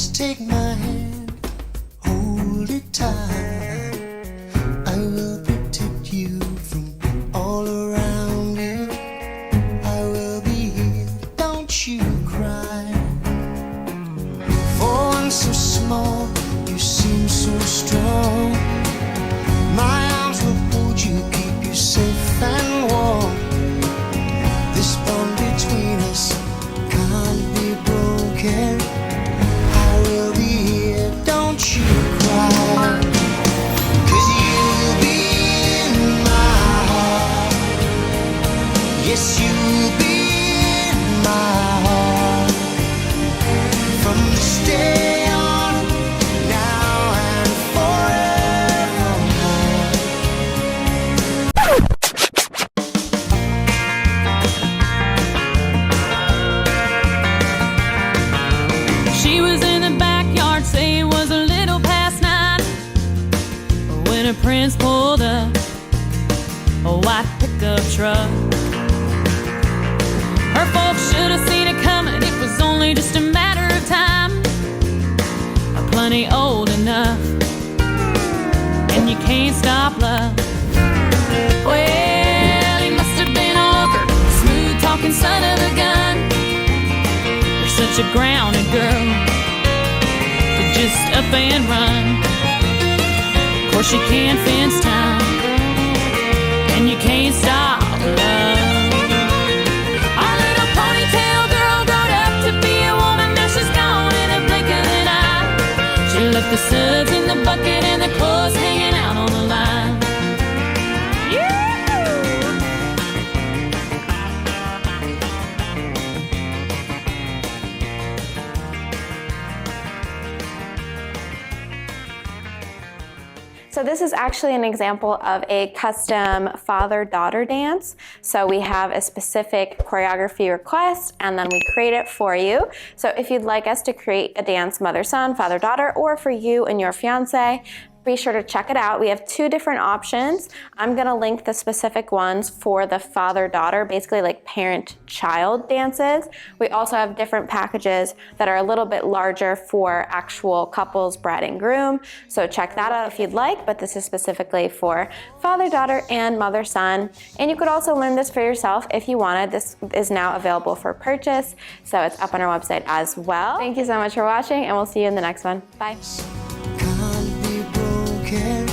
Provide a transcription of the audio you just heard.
Just take my hand, hold it tight. I will protect you from all around you. I will be here, don't you cry. For one so small, you seem so strong. My arms will hold you, keep you safe and warm. This bond between us can't be broken. I will be here, don't you cry. 'Cause you'll be in my heart. Yes, you'll be in my heart. From this day on, now and forevermore. She was in the backyard, say it was a little past 9, when her prince pulled up a white pickup truck. Her folks should have seen it coming, it was only just a matter of time. Plenty old enough, and you can't stop love. Well, he must have been a looker, smooth talking son of a gun. You're such a grounded girl to just up and run. Of course you can't fence time, and you can't stop love. Our little ponytail girl growed up to be a woman, now she's gone in a blink of an eye. She left the suds in the bucket and the clothes hanging out on the line. So this is actually an example of a custom father-daughter dance. So we have a specific choreography request and then we create it for you. So if you'd like us to create a dance mother-son, father-daughter, or for you and your fiance, be sure to check it out. We have 2 different options. I'm gonna link the specific ones for the father-daughter, basically like parent-child dances. We also have different packages that are a little bit larger for actual couples, bride and groom. So check that out if you'd like, but this is specifically for father-daughter and mother-son. And you could also learn this for yourself if you wanted. This is now available for purchase, so it's up on our website as well. Thank you so much for watching, and we'll see you in the next one. Bye. Can't be broken.